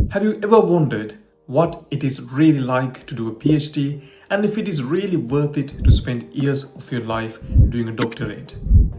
Have you ever wondered what it is really like to do a PhD and if it is really worth it to spend years of your life doing a doctorate?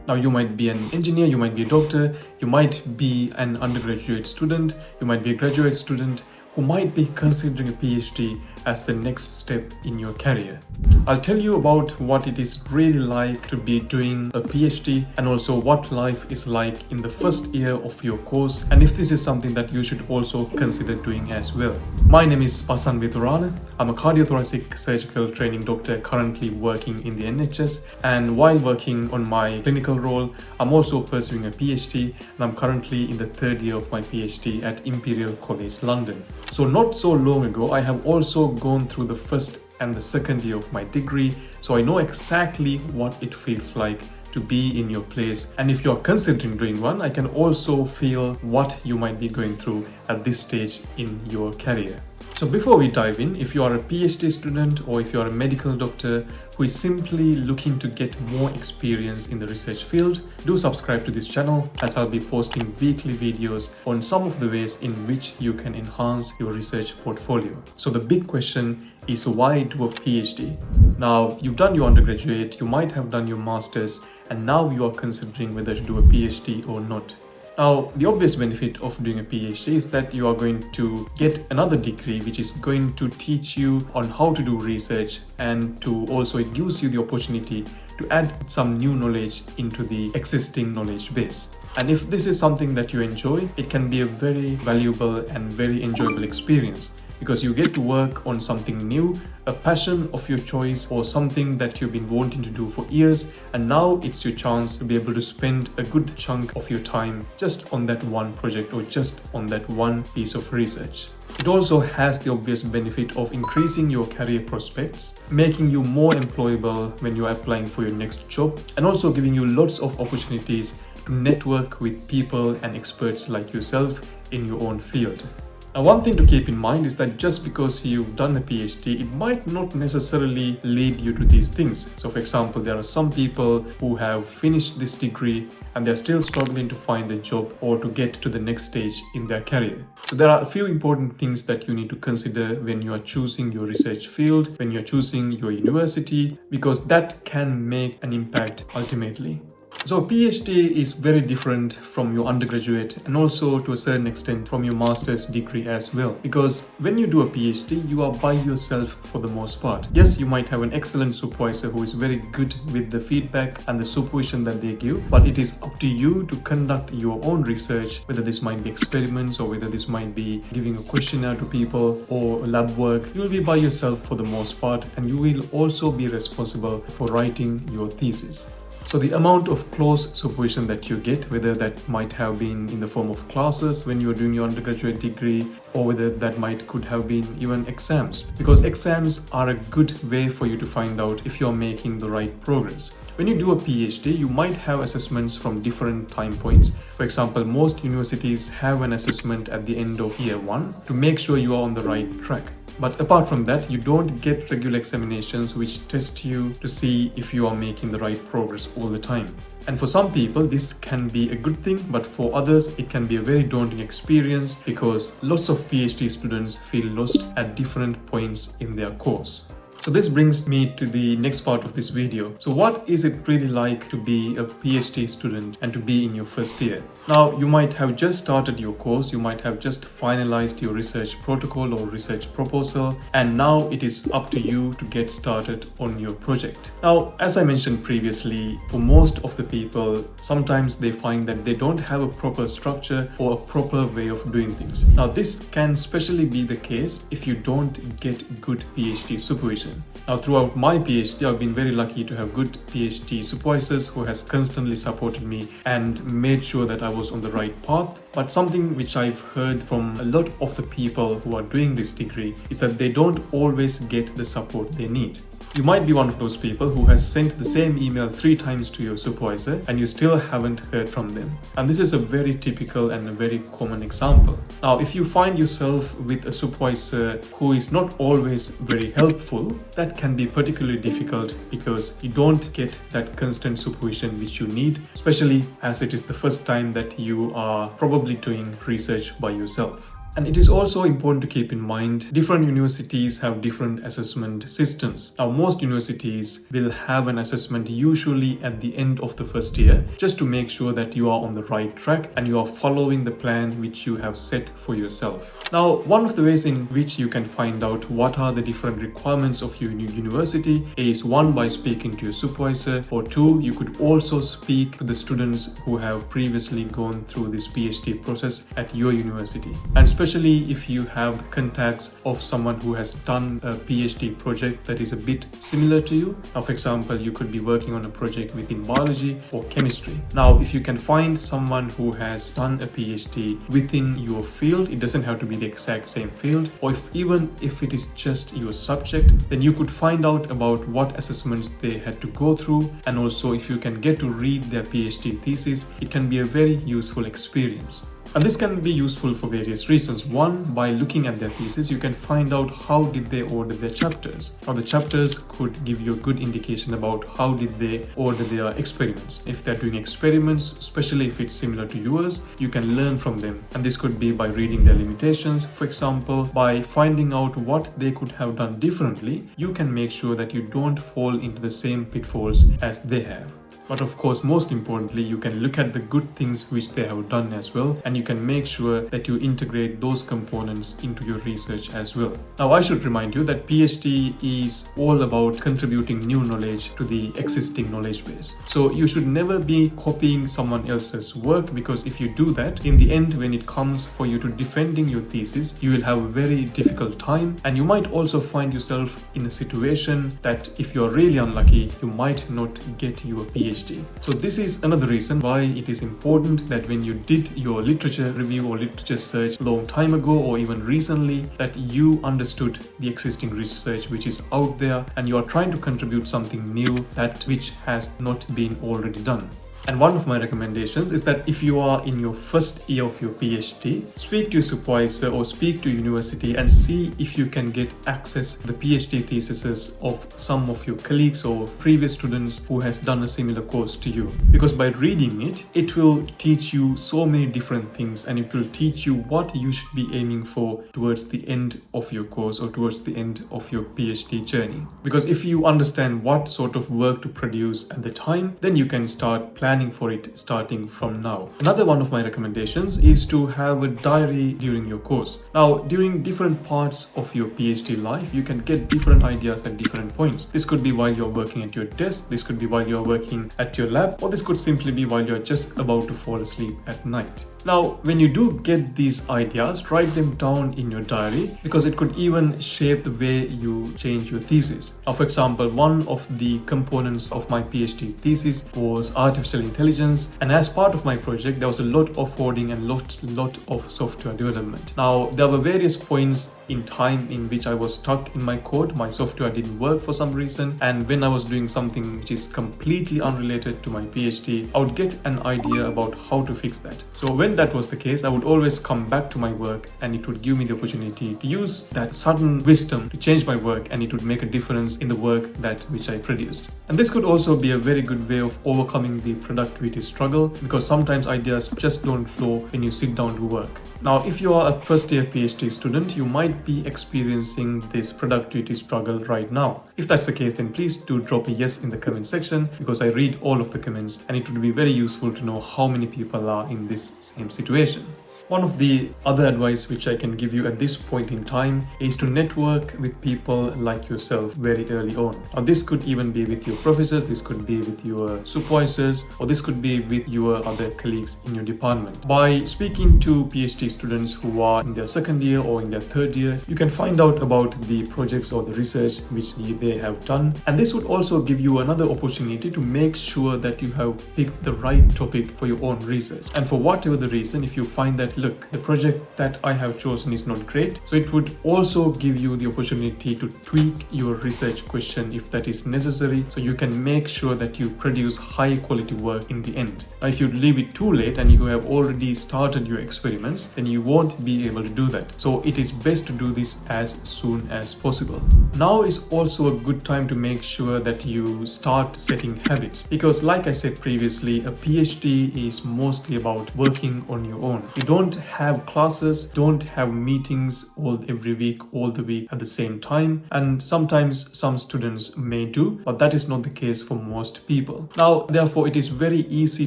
Now, you might be an engineer, you might be a doctor, you might be an undergraduate student, you might be a graduate student who might be considering a PhD as the next step in your career. I'll tell you about what it is really like to be doing a PhD and also what life is like in the first year of your course, and if this is something that you should also consider doing as well. My name is Pasan Viturana. I'm a cardiothoracic surgical training doctor currently working in the NHS, and while working on my clinical role, I'm also pursuing a PhD, and I'm currently in the third year of my PhD at Imperial College London. So not so long ago, I have also gone through the first and the second year of my degree, so I know exactly what it feels like to be in your place. And if you're considering doing one, I can also feel what you might be going through at this stage in your career. So before we dive in, if you are a PhD student or if you are a medical doctor who is simply looking to get more experience in the research field, do subscribe to this channel, as I'll be posting weekly videos on some of the ways in which you can enhance your research portfolio. So the big question is, why do a PhD? Now, you've done your undergraduate, you might have done your master's, and now you are considering whether to do a PhD or not. Now, the obvious benefit of doing a PhD is that you are going to get another degree which is going to teach you on how to do research, and to also it gives you the opportunity to add some new knowledge into the existing knowledge base. And if this is something that you enjoy, it can be a very valuable and very enjoyable experience, because you get to work on something new, a passion of your choice, or something that you've been wanting to do for years, and now it's your chance to be able to spend a good chunk of your time just on that one project or just on that one piece of research. It also has the obvious benefit of increasing your career prospects, making you more employable when you are applying for your next job, and also giving you lots of opportunities to network with people and experts like yourself in your own field. Now, one thing to keep in mind is that just because you've done a PhD, it might not necessarily lead you to these things. So for example, there are some people who have finished this degree and they're still struggling to find a job or to get to the next stage in their career. So there are a few important things that you need to consider when you are choosing your research field, when you're choosing your university, because that can make an impact ultimately. So a PhD is very different from your undergraduate, and also to a certain extent from your master's degree as well, because when you do a PhD, you are by yourself for the most part. Yes, you might have an excellent supervisor who is very good with the feedback and the supervision that they give, but it is up to you to conduct your own research, whether this might be experiments or whether this might be giving a questionnaire to people or lab work. You will be by yourself for the most part, and you will also be responsible for writing your thesis. So the amount of close supervision that you get, whether that might have been in the form of classes when you were doing your undergraduate degree, or whether that could have been even exams, because exams are a good way for you to find out if you're making the right progress. When you do a PhD, you might have assessments from different time points. For example, most universities have an assessment at the end of year one to make sure you are on the right track. But apart from that, you don't get regular examinations which test you to see if you are making the right progress all the time. And for some people, this can be a good thing, but for others, it can be a very daunting experience, because lots of PhD students feel lost at different points in their course. So this brings me to the next part of this video. So what is it really like to be a PhD student and to be in your first year? Now, you might have just started your course, you might have just finalized your research protocol or research proposal, and now it is up to you to get started on your project. Now, as I mentioned previously, for most of the people, sometimes they find that they don't have a proper structure or a proper way of doing things. Now, this can especially be the case if you don't get good PhD supervision. Now, throughout my PhD, I've been very lucky to have good PhD supervisors who has constantly supported me and made sure that I was on the right path. But something which I've heard from a lot of the people who are doing this degree is that they don't always get the support they need. You might be one of those people who has sent the same email 3 times to your supervisor and you still haven't heard from them. And this is a very typical and a very common example. Now, if you find yourself with a supervisor who is not always very helpful, that can be particularly difficult, because you don't get that constant supervision which you need, especially as it is the first time that you are probably doing research by yourself. And it is also important to keep in mind different universities have different assessment systems. Now, most universities will have an assessment usually at the end of the first year, just to make sure that you are on the right track and you are following the plan which you have set for yourself. Now, one of the ways in which you can find out what are the different requirements of your university is one, by speaking to your supervisor, or two, you could also speak to the students who have previously gone through this PhD process at your university. And especially if you have contacts of someone who has done a PhD project that is a bit similar to you. Now, for example, you could be working on a project within biology or chemistry. Now, if you can find someone who has done a PhD within your field, it doesn't have to be the exact same field, or even if it is just your subject, then you could find out about what assessments they had to go through. And also, if you can get to read their PhD thesis, it can be a very useful experience. And this can be useful for various reasons. One, by looking at their thesis, you can find out how did they order their chapters. Now, the chapters could give you a good indication about how did they order their experiments. If they're doing experiments, especially if it's similar to yours, you can learn from them. And this could be by reading their limitations. For example, by finding out what they could have done differently, you can make sure that you don't fall into the same pitfalls as they have. But of course, most importantly, you can look at the good things which they have done as well, and you can make sure that you integrate those components into your research as well. Now, I should remind you that PhD is all about contributing new knowledge to the existing knowledge base. So you should never be copying someone else's work, because if you do that, in the end, when it comes for you to defending your thesis, you will have a very difficult time, and you might also find yourself in a situation that if you're really unlucky, you might not get your PhD. So this is another reason why it is important that when you did your literature review or literature search long time ago or even recently, that you understood the existing research which is out there and you are trying to contribute something new, that which has not been already done. And one of my recommendations is that if you are in your first year of your PhD, speak to your supervisor or speak to university and see if you can get access to the PhD theses of some of your colleagues or previous students who has done a similar course to you. Because by reading it, it will teach you so many different things, and it will teach you what you should be aiming for towards the end of your course or towards the end of your PhD journey. Because if you understand what sort of work to produce at the time, then you can start planning for it starting from now. Another one of my recommendations is to have a diary during your course. Now, during different parts of your PhD life, you can get different ideas at different points. This could be while you're working at your desk, this could be while you're working at your lab, or this could simply be while you're just about to fall asleep at night. Now, when you do get these ideas, write them down in your diary, because it could even shape the way you change your thesis. Now, for example, one of the components of my PhD thesis was artificial intelligence, and as part of my project, there was a lot of coding and lot of software development. Now, there were various points in time in which I was stuck in my code. My software didn't work for some reason, and when I was doing something which is completely unrelated to my PhD, I would get an idea about how to fix that. So when that was the case, I would always come back to my work, and it would give me the opportunity to use that sudden wisdom to change my work, and it would make a difference in the work that which I produced. And this could also be a very good way of overcoming the productivity struggle, because sometimes ideas just don't flow when you sit down to work. Now, if you are a first year PhD student, you might be experiencing this productivity struggle right now. If that's the case, then please do drop a yes in the comment section, because I read all of the comments, and it would be very useful to know how many people are in this same situation. One of the other advice which I can give you at this point in time is to network with people like yourself very early on. Now, this could even be with your professors, this could be with your supervisors, or this could be with your other colleagues in your department. By speaking to PhD students who are in their second year or in their third year, you can find out about the projects or the research which they have done. And this would also give you another opportunity to make sure that you have picked the right topic for your own research. And for whatever the reason, if you find that, look, the project that I have chosen is not great, so it would also give you the opportunity to tweak your research question if that is necessary, so you can make sure that you produce high quality work in the end. Now, if you leave it too late and you have already started your experiments, then you won't be able to do that. So it is best to do this as soon as possible. Now is also a good time to make sure that you start setting habits, because like I said previously, a PhD is mostly about working on your own. You don't don't have classes, don't have meetings every week, all the week at the same time. And sometimes some students may do, but that is not the case for most people. Now, therefore, it is very easy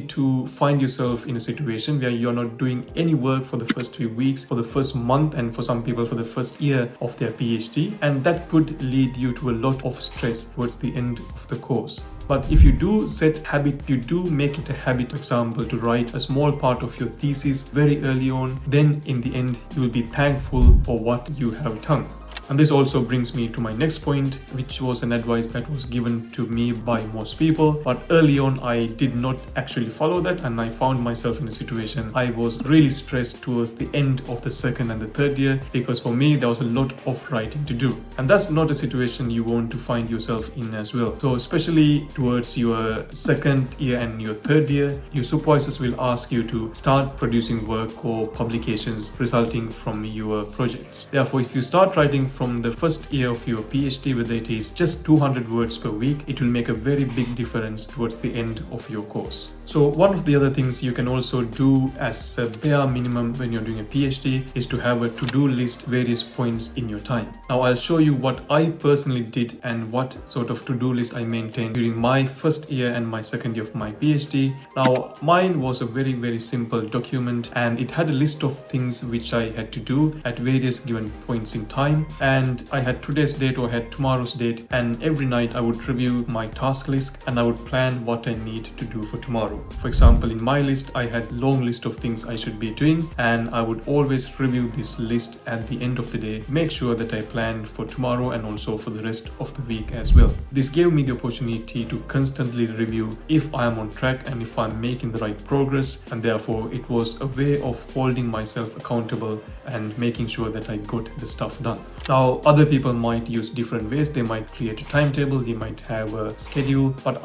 to find yourself in a situation where you're not doing any work for the first few weeks, for the first month, and for some people for the first year of their PhD. And that could lead you to a lot of stress towards the end of the course. But if you do set habit, you do make it a habit, for example, to write a small part of your thesis very early on, then in the end, you will be thankful for what you have done. And this also brings me to my next point, which was an advice that was given to me by most people. But early on, I did not actually follow that, and I found myself in a situation I was really stressed towards the end of the second and the third year, because for me, there was a lot of writing to do. And that's not a situation you want to find yourself in as well. So especially towards your second year and your third year, your supervisors will ask you to start producing work or publications resulting from your projects. Therefore, if you start writing from the first year of your PhD, whether it is just 200 words per week, it will make a very big difference towards the end of your course. So one of the other things you can also do as a bare minimum when you're doing a PhD is to have a to-do list, various points in your time. Now I'll show you what I personally did and what sort of to-do list I maintained during my first year and my second year of my PhD. Now mine was a very, very simple document, and it had a list of things which I had to do at various given points in time. And I had today's date or I had tomorrow's date, and every night I would review my task list and I would plan what I need to do for tomorrow. For example, in my list, I had a long list of things I should be doing, and I would always review this list at the end of the day, make sure that I planned for tomorrow and also for the rest of the week as well. This gave me the opportunity to constantly review if I am on track and if I'm making the right progress, and therefore it was a way of holding myself accountable and making sure that I got the stuff done. Now, other people might use different ways. They might create a timetable, they might have a schedule, but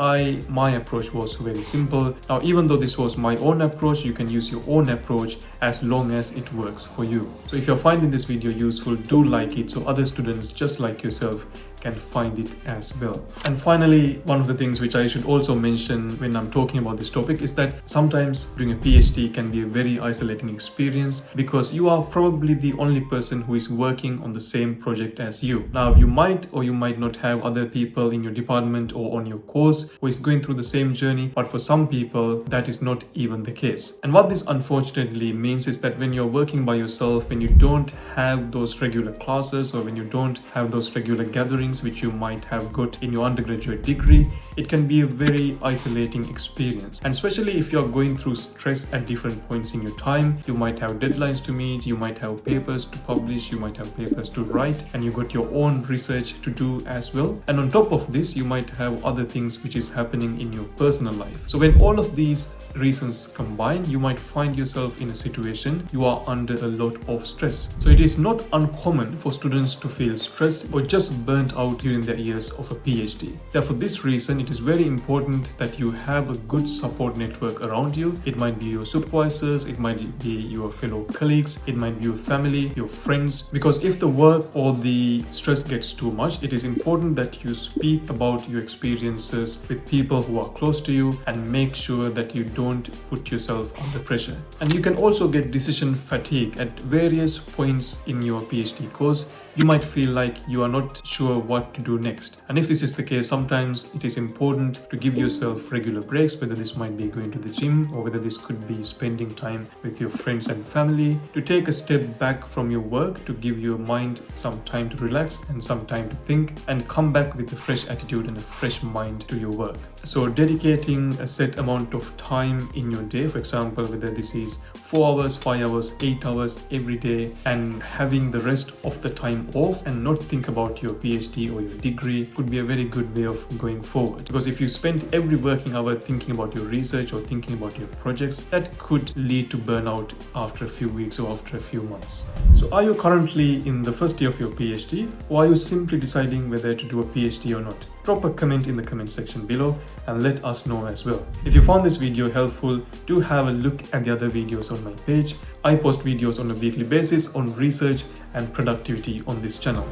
my approach was very simple. Now, even though this was my own approach, you can use your own approach as long as it works for you. So if you're finding this video useful, do like it so other students just like yourself can find it as well. And finally, one of the things which I should also mention when I'm talking about this topic is that sometimes doing a PhD can be a very isolating experience, because you are probably the only person who is working on the same project as you. Now, you might or you might not have other people in your department or on your course who is going through the same journey, but for some people that is not even the case. And what this unfortunately means is that when you're working by yourself, when you don't have those regular classes or when you don't have those regular gatherings which you might have got in your undergraduate degree, it can be a very isolating experience. And especially if you're going through stress at different points in your time, you might have deadlines to meet, you might have papers to publish, you might have papers to write, and you got your own research to do as well. And on top of this, you might have other things which is happening in your personal life. So when all of these reasons combine, you might find yourself in a situation you are under a lot of stress. So it is not uncommon for students to feel stressed or just burnt out during their years of a PhD. Therefore, for this reason, it is very important that you have a good support network around you. It might be your supervisors, it might be your fellow colleagues, it might be your family, your friends, because if the work or the stress gets too much, it is important that you speak about your experiences with people who are close to you and make sure that you don't put yourself under pressure. And you can also get decision fatigue at various points in your PhD course. You might feel like you are not sure what to do next. And if this is the case, sometimes it is important to give yourself regular breaks, whether this might be going to the gym or whether this could be spending time with your friends and family, to take a step back from your work, to give your mind some time to relax and some time to think and come back with a fresh attitude and a fresh mind to your work. So dedicating a set amount of time in your day, for example, whether this is 4 hours, 5 hours, 8 hours every day, and having the rest of the time off and not think about your PhD or your degree could be a very good way of going forward. Because if you spend every working hour thinking about your research or thinking about your projects, that could lead to burnout after a few weeks or after a few months. So are you currently in the first year of your PhD, or are you simply deciding whether to do a PhD or not? Drop a comment in the comment section below and let us know as well. If you found this video helpful, do have a look at the other videos on my page. I post videos on a weekly basis on research and productivity on this channel.